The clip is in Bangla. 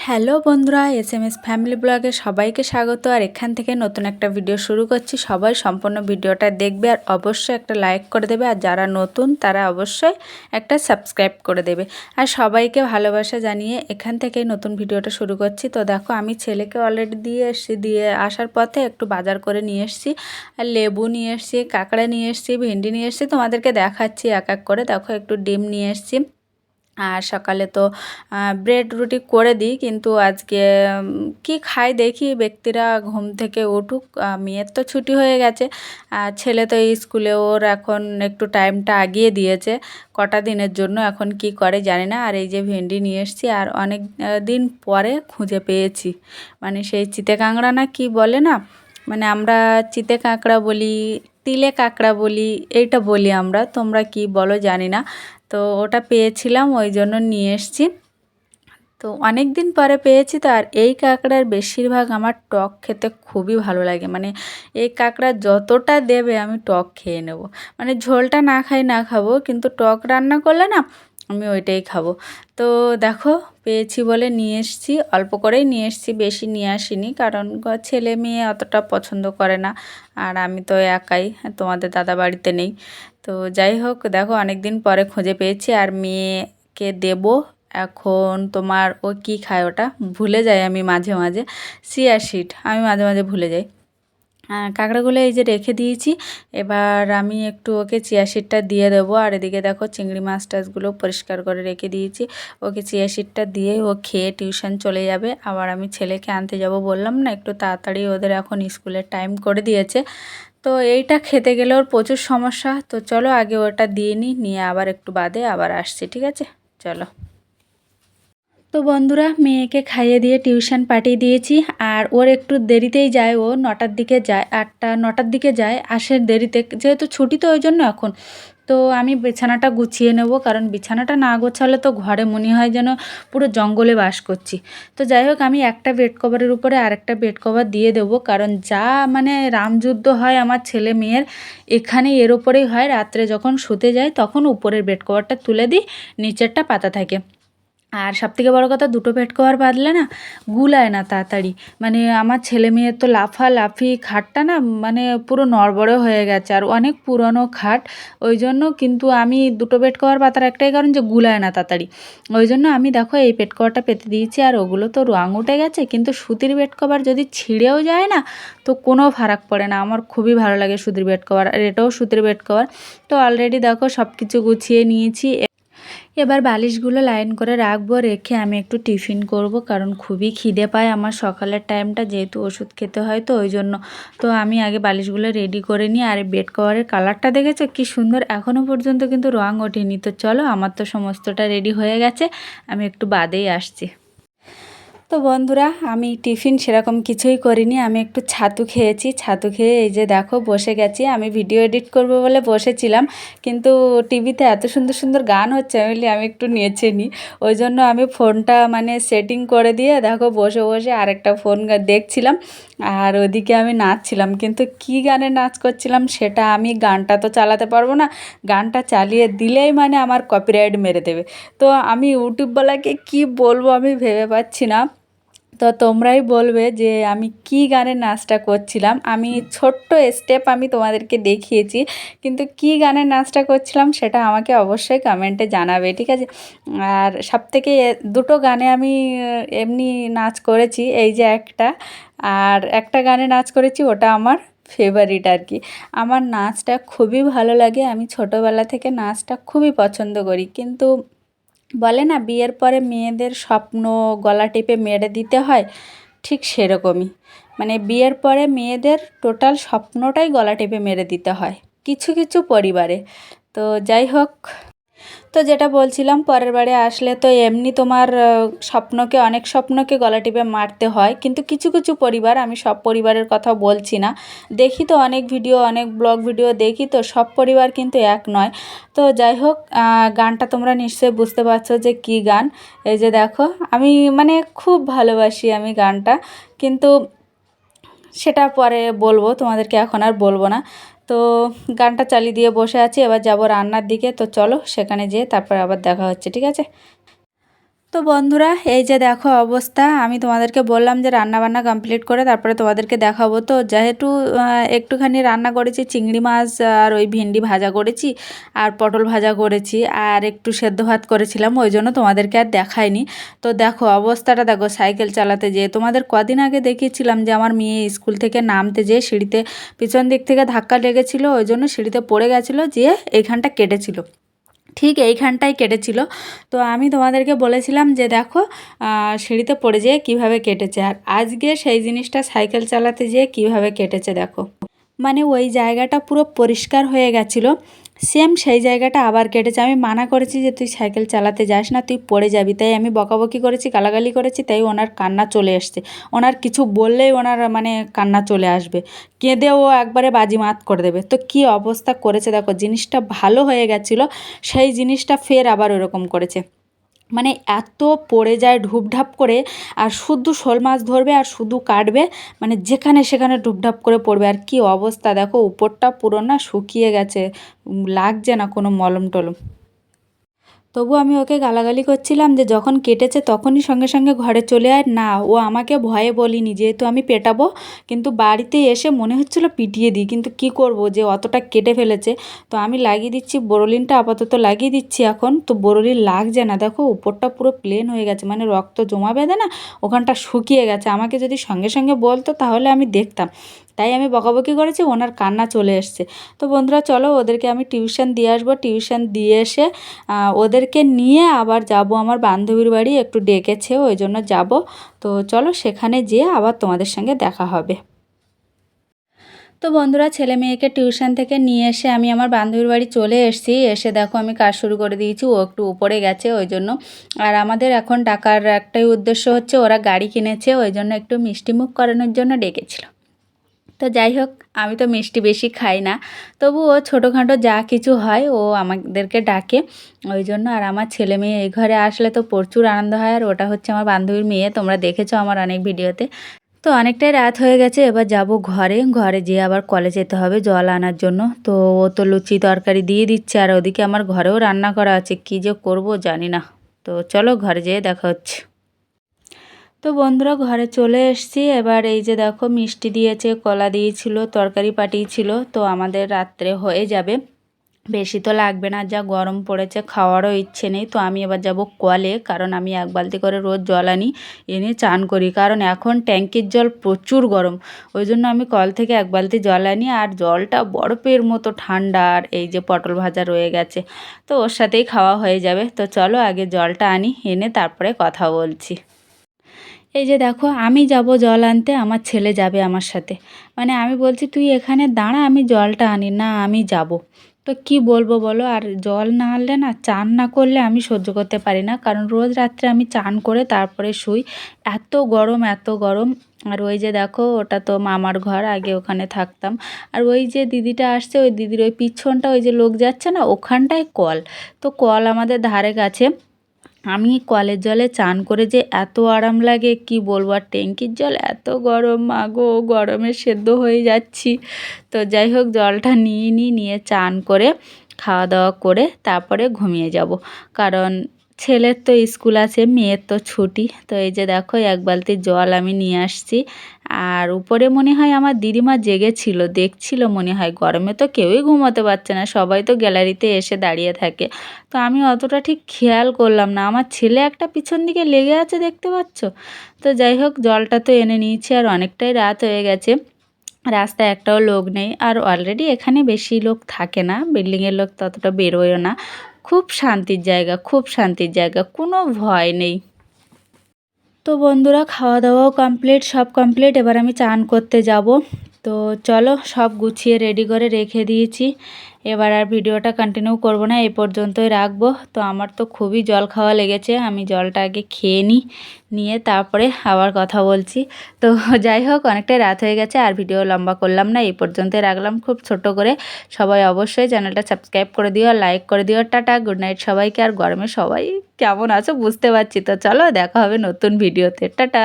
হ্যালো বন্ধুরা, এসএমএস ফ্যামিলি ব্লগে সবাইকে স্বাগত। আর এখান থেকে নতুন একটা ভিডিও শুরু করছি। সবাই সম্পূর্ণ ভিডিওটা দেখবে আর অবশ্যই একটা লাইক করে দেবে, আর যারা নতুন তারা অবশ্যই একটা সাবস্ক্রাইব করে দেবে। আর সবাইকে ভালোবাসা জানিয়ে এখান থেকে নতুন ভিডিওটা শুরু করছি। তো দেখো, আমি ছেলেকে অলরেডি দিয়ে এসেছি, দিয়ে আসার পথে একটু বাজার করে নিয়ে এসেছি। আর লেবু নিয়ে এসেছি, কাঁকড়া নিয়ে এসেছি, ভেন্ডি নিয়ে এসেছি, তোমাদেরকে দেখাচ্ছি এক এক করে। দেখো, একটু ডিম নিয়ে এসেছি। আর সকালে তো ব্রেড রুটি করে দিই, কিন্তু আজকে কি খাই দেখি, ব্যক্তিরা ঘুম থেকে উঠুক। মেয়ের তো ছুটি হয়ে গেছে, আর ছেলে তো স্কুলে, ওর এখন একটু টাইমটা আগিয়ে দিয়েছে কটা দিনের জন্য, এখন কি করে জানি না। আর এই যে ভেন্ডি নিয়ে এসেছি, আর অনেক দিন পরে খুঁজে পেয়েছি, মানে সেই চিতে কাঁকড়া না কি বলে না, মানে আমরা চিতে কাঁকড়া বলি, তিলে কাঁকড়া বলি, এইটা বলি আমরা, তোমরা কি বলো জানি না। তো ওটা পেয়েছিলাম, ওই জন্য নিয়ে এসেছি। তো অনেক দিন পরে পেয়েছি তো। আর এই কাঁকড়ার বেশিরভাগ আমার টক খেতে খুবই ভালো লাগে, মানে এই কাঁকড়া যতটা দেবে আমি টক খেয়ে নেব, মানে ঝোলটা না খাই না খাবো, কিন্তু টক রান্না করলে না আমি ওইটাই খাবো। তো দেখো, পেয়েছি বলে নিয়ে এসেছি, অল্প করেই নিয়ে এসেছি, বেশি নিয়ে আসিনি, কারণ ছেলে মেয়ে অতটা পছন্দ করে না, আর আমি তো একাই, তোমাদের দাদা বাড়িতে নেই। তো যাই হোক, দেখো অনেক দিন পরে খুঁজে পেয়েছি। আর মেয়েকে দেবো এখন। তোমার ও কি খায় ওটা ভুলে যাই আমি মাঝে মাঝে, চিয়া সিড আমি মাঝে মাঝে ভুলে যাই। কাঁকড়াগুলো এই যে রেখে দিয়েছি, এবার আমি একটু ওকে চিয়া সিডটা দিয়ে দেবো। আর এদিকে দেখো, চিংড়ি মাছ টাছগুলো পরিষ্কার করে রেখে দিয়েছি, ওকে চিয়া সিডটা দিয়ে ও খেয়ে টিউশন চলে যাবে। আবার আমি ছেলেকে আনতে যাব, বললাম না একটু তাড়াতাড়ি ওদের এখন স্কুলের টাইম করে দিয়েছে। তো এইটা খেতে গেলে ওর প্রচুর সমস্যা। তো চলো আগে ওটা দিয়ে নিয়ে আবার একটু বাদে আবার আসছি, ঠিক আছে? চলো। তো বন্ধুরা, মেয়েকে খাইয়ে দিয়ে টিউশন পাঠিয়ে দিয়েছি। আর ওর একটু দেরিতেই যায়, ও 9টার দিকে যায়, 8টা 9টার দিকে যায়, আসে দেরিতে, যেহেতু ছুটি তো ওই জন্য এখন। তো আমি বিছানাটা গুছিয়ে নেব, কারণ বিছানাটা না গোছালে তো ঘরে মনে হয় যেন পুরো জঙ্গলে বাস করছি। তো যাই হোক, আমি একটা বেড কভারের উপরে আরেকটা বেড কভার দিয়ে দেবো, কারণ যা মানে রামযুদ্ধ হয় আমার ছেলে মেয়ের এখানে, এর ওপরেই হয়। রাত্রে যখন শুতে যায় তখন উপরের বেড কভারটা তুলে দিই, নিচেরটা পাতা থাকে। আর সবথেকে বড় কথা, দুটো বেড কভার বাঁধলে না গুলায় না তাড়াতাড়ি, মানে আমার ছেলে মেয়ের তো লাফালাফি, খাটটা না মানে পুরো নড়বড়ে হয়ে গেছে, আর অনেক পুরনো খাট, ওই জন্য। কিন্তু আমি দুটো বেড কভার পাতার একটাই কারণ, যে গুলায় না তাড়াতাড়ি, ওই জন্য আমি দেখো এই বেড কভারটা পেতে দিয়েছি। আর ওগুলো তো রং উঠে গেছে, কিন্তু সুতির বেড কভার যদি ছিঁড়েও যায় না তো কোনো ফারাক পড়ে না, আমার খুবই ভালো লাগে সুতির বেড কভার। আর এটাও সুতির বেড কভার। তো অলরেডি দেখো সব কিছু গুছিয়ে নিয়েছি, এবার বালিশগুলো লাইন করে রাখবো, রেখে আমি একটু টিফিন করব, কারণ খুবই খিদে পায় আমার সকালের টাইমটা, যেহেতু ওষুধ খেতে হয় তো ওই জন্য। তো আমি আগে বালিশগুলো রেডি করে নিই। আর বেড কভারের কালারটা দেখেছো কি সুন্দর, এখনও পর্যন্ত কিন্তু রং ওঠেনি। তো চলো, আমার তো সমস্তটা রেডি হয়ে গেছে, আমি একটু বাদেই আসছি। তো বন্ধুরা, আমি টিফিন সেরকম কিছুই করিনি, আমি একটু ছাতু খেয়েছি। ছাতু খেয়ে এই যে দেখো বসে গেছি, আমি ভিডিও এডিট করব বলে বসেছিলাম, কিন্তু টিভিতে এত সুন্দর সুন্দর গান হচ্ছে, আমি একটু নেচে নিই, ওই জন্য আমি ফোনটা মানে সেটিং করে দিয়ে দেখো বসে বসে আরেকটা ফোন দেখছিলাম, আর ওদিকে আমি নাচছিলাম। কিন্তু কি গানে নাচ করছিলাম সেটা, আমি গানটা তো চালাতে পারবো না, গানটা চালিয়ে দিলেই মানে আমার কপিরাইট মেরে দেবে। তো আমি ইউটিউবওয়ালাকে কি বলবো আমি ভেবে পাচ্ছি না। তো তোমরাই বলবে যে আমি কি গানের নাচটা করছিলাম। আমি ছোট্ট স্টেপ আমি তোমাদেরকে দেখিয়েছি, কিন্তু কি গানের নাচটা করছিলাম সেটা আমাকে অবশ্যই কমেন্টে জানাবে, ঠিক আছে? আর সবথেকে দুটো গানে আমি এমনি নাচ করেছি, এই যে একটা, আর একটা গানে নাচ করেছি, ওটা আমার ফেভারিট আর কি। আমার নাচটা খুবই ভালো লাগে, আমি ছোটোবেলা থেকে নাচটা খুবই পছন্দ করি। কিন্তু বলে না, বিয়ের পরে মেয়েদের স্বপ্ন গলা টিপে মেরে দিতে হয়, ঠিক সেরকমই, মানে বিয়ের পরে মেয়েদের টোটাল স্বপ্নটাই গলা টিপে মেরে দিতে হয় কিছু কিছু পরিবারে। তো যাই হোক, তো যেটা বলছিলাম, পরের বারে আসলে তো এমনি তোমার স্বপ্নকে, অনেক স্বপ্নকে গলা টিপে মারতে হয়, কিন্তু কিছু কিছু পরিবার, আমি সব পরিবারের কথা বলছি না, দেখি তো অনেক ভিডিও, অনেক ব্লগ ভিডিও দেখি, তো সব পরিবার কিন্তু এক নয়। তো যাই হোক, গানটা তোমরা নিশ্চয়ই বুঝতে পারছো যে কী গান। এই যে দেখো, আমি মানে খুব ভালোবাসি আমি গানটা, কিন্তু সেটা পরে বলবো তোমাদেরকে, এখন আর বলবো না। তো গানটা চালিয়ে দিয়ে বসে আছি, এবার যাব রান্নার দিকে। তো চলো সেখানে যেয়ে তারপর আবার দেখা হচ্ছে, ঠিক আছে? তো বন্ধুরা এই যে দেখো অবস্থা, আমি তোমাদেরকে বললাম যে রান্না বান্না কমপ্লিট করে তারপরে তোমাদেরকে দেখাবো। তো যেহেতু একটুখানি রান্না করেছি, চিংড়ি মাছ আর ওই ভিন্ডি ভাজা করেছি আর পটল ভাজা করেছি আর একটু সেদ্ধ ভাত করেছিলাম, ওই জন্য তোমাদেরকে আর দেখাইনি। তো দেখো অবস্থাটা দেখো, সাইকেল চালাতে যেয়ে তোমাদের কদিন আগে দেখিয়েছিলাম যে আমার মেয়ে স্কুল থেকে নামতে যেয়ে সিঁড়িতে পিছন দিক থেকে ধাক্কা লেগেছিলো, ওই জন্য সিঁড়িতে পড়ে গেছিলো, যেয়ে এইখানটা কেটেছিল, ঠিক এইখানটাই কেটেছিল। তো আমি তোমাদেরকে বলেছিলাম যে দেখো সিঁড়িতে পড়ে যেয়ে কীভাবে কেটেছে, আর আজকে সেই জিনিসটা সাইকেল চালাতে যেয়ে কীভাবে কেটেছে দেখো। মানে ওই জায়গাটা পুরো পরিষ্কার হয়ে গেছিলো, সেম সেই জায়গাটা আবার কেটেছে। আমি মানা করেছি যে তুই সাইকেল চালাতে যাস না, তুই পড়ে যাবি, তাই আমি বকাবকি করেছি, গালাগালি করেছি, তাই ওনার কান্না চলে এসছে। ওনার কিছু বললেই ওনার মানে কান্না চলে আসবে, কেঁদে ও একবারে বাজিমাত করে দেবে। তো কি অবস্থা করেছে দেখো, জিনিসটা ভালো হয়ে গেছিলো, সেই জিনিসটা ফের আবার ওরকম করেছে। মানে এত পড়ে যায় ঢুপঢাপ করে, আর শুধু শোল মাছ ধরবে আর শুধু কাটবে, মানে যেখানে সেখানে ঢুপঢাপ করে পড়বে। আর কি অবস্থা দেখো, উপরটা পুরো না শুকিয়ে গেছে, লাগছে না কোনো মলম টলম। তবু আমি ওকে গালাগালি করছিলাম যে যখন কেটেছে তখনই সঙ্গে সঙ্গে ঘরে চলে আয়, না ও আমাকে ভয়ে বলিনি, যেহেতু আমি পেটাবো, কিন্তু বাড়িতে এসে মনে হচ্ছিলো পিটিয়ে দিই, কিন্তু কি করব যে অতটা কেটে ফেলেছে। তো আমি লাগিয়ে দিচ্ছি বোরোলিনটা, আপাতত লাগিয়ে দিচ্ছি এখন। তো বোরোলিন লাগছে না, দেখো উপরটা পুরো প্লেন হয়ে গেছে, মানে রক্ত জমা বেঁধে না ওখানটা শুকিয়ে গেছে। আমাকে যদি সঙ্গে সঙ্গে বলতো তাহলে আমি দেখতাম, তাই আমি বকাবকি করেছি, ওনার কান্না চলে এসছে। তো বন্ধুরা চলো ওদেরকে আমি টিউশন দিয়ে আসবো, টিউশন দিয়ে এসে ওদেরকে নিয়ে আবার যাব আমার বান্ধবীর বাড়ি, একটু ডেকেছে ওই জন্য যাব। তো চলো সেখানে যেয়ে আবার তোমাদের সঙ্গে দেখা হবে। তো বন্ধুরা ছেলে মেয়েকে টিউশন থেকে নিয়ে এসে আমি আমার বান্ধবীর বাড়ি চলে এসেছি। এসে দেখো আমি কাজ শুরু করে দিয়েছি, ও একটু উপরে গেছে ওই জন্য। আর আমাদের এখন ডাকার একটাই উদ্দেশ্য হচ্ছে, ওরা গাড়ি কিনেছে ওই জন্য একটু মিষ্টিমুখ করানোর জন্য ডেকেছিল। তো যাই হোক, আমি তো মিষ্টি বেশি খাই না, তবুও ছোটোখাটো যা কিছু হয় ও আমাদেরকে ডাকে ওই জন্য। আর আমার ছেলে মেয়ে এই ঘরে আসলে তো প্রচুর আনন্দ হয়। আর ওটা হচ্ছে আমার বান্ধবীর মেয়ে, তোমরা দেখেছো আমার অনেক ভিডিওতে। তো অনেকটাই রাত হয়ে গেছে, এবার যাব ঘরে, ঘরে যেয়ে আবার কলে যেতে হবে জল আনার জন্য। তো ও তো লুচি তরকারি দিয়ে দিচ্ছে, আর ওদিকে আমার ঘরেও রান্না করা আছে, কী যে করব জানি না। তো চলো ঘরে যেয়ে দেখা হচ্ছে। তো বন্ধুরা ঘরে চলে এসেছি, এবার এই যে দেখো মিষ্টি দিয়েছে, কলা দিয়েছিল, তরকারি পাঠিয়েছিল, তো আমাদের রাত্রে হয়ে যাবে, বেশি তো লাগবে না, যা গরম পড়েছে খাওয়ারও ইচ্ছে নেই। তো আমি এবার যাব কলে, কারণ আমি এক বালতি করে রোজ জল আনি, এনে চান করি, কারণ এখন ট্যাঙ্কির জল প্রচুর গরম, ওই জন্য আমি কল থেকে এক বালতি জল আনি। আর জলটা বরফের মতো ঠান্ডা, আর এই যে পটল ভাজা রয়ে গেছে, তো ওর সাথেই খাওয়া হয়ে যাবে। তো চলো আগে জলটা আনি, এনে তারপরে কথা বলছি। এই যে দেখো আমি যাব জল আনতে, আমার ছেলে যাবে আমার সাথে, মানে আমি বলছি তুই এখানে দাঁড়া আমি জলটা আনি, না আমি যাব। তো কি বলবো বলো, আর জল না আনলে না, চান না করলে আমি সহ্য করতে পারি না, কারণ রোজ রাত্রে আমি চান করে তারপরে শুই, এত গরম এত গরম। আর ওই যে দেখো ওটা তো মামার ঘর, আগে ওখানে থাকতাম। আর ওই যে দিদিটা আসছে, ওই দিদির ওই পিছনটা ওই যে লোক যাচ্ছে না, ওখানটায় কল। তো কল আমাদের ধারে কাছে, আমি কলের জলে চান করে যে এত আরাম লাগে কি বলবো। আর ট্যাঙ্কির জল এত গরম, মাগো গরমে সেদ্ধ হয়ে যাচ্ছি। তো যাই হোক জলটা নিয়ে চান করে খাওয়া দাওয়া করে তারপরে ঘুমিয়ে যাব, কারণ ছেলের তো স্কুল আছে, মেয়ের তো ছুটি। তো এই যে দেখো এক বালতি জল আমি নিয়ে আসছি। আর উপরে মনে হয় আমার দিদিমা জেগেছিল, দেখছিল মনে হয়, গরমে তো কেউই ঘুমোতে পারছে না, সবাই তো গ্যালারিতে এসে দাঁড়িয়ে থাকে। তো আমি অতটা ঠিক খেয়াল করলাম না, আমার ছেলে একটা পিছন দিকে লেগে আছে দেখতে পাচ্ছ। তো যাই হোক জলটা তো এনে নিয়েছি, আর অনেকটাই রাত হয়ে গেছে, রাস্তায় একটাও লোক নেই, আর অলরেডি এখানে বেশি লোক থাকে না, বিল্ডিংয়ের লোক ততটা বেরোয়ও না, খুব শান্তির জায়গা, খুব শান্তির জায়গা, কোনো ভয় নেই। তো বন্ধুরা খাওয়া দাওয়াও কমপ্লিট, সব কমপ্লিট, এবার আমি চান করতে যাব। তো চলো সব গুছিয়ে রেডি করে রেখে দিয়েছি, এবার আর ভিডিওটা কন্টিনিউ করব না, এই পর্যন্তই রাখবো। তো আমার তো খুবই জল খাওয়া লেগেছে, আমি জলটা আগে খেয়ে নিয়ে তারপরে আবার কথা বলছি। তো যাই হোক অনেকটাই রাত হয়ে গেছে, আর ভিডিও লম্বা করলাম না, এই পর্যন্তই রাখলাম খুব ছোট করে। সবাই অবশ্যই চ্যানেলটা সাবস্ক্রাইব করে দিও, লাইক করে দিও। টাটা, গুড নাইট সবাইকে। আর গরমে সবাই কেমন আছো বুঝতে পারছি। তো চলো দেখা হবে নতুন ভিডিওতে, টাটা।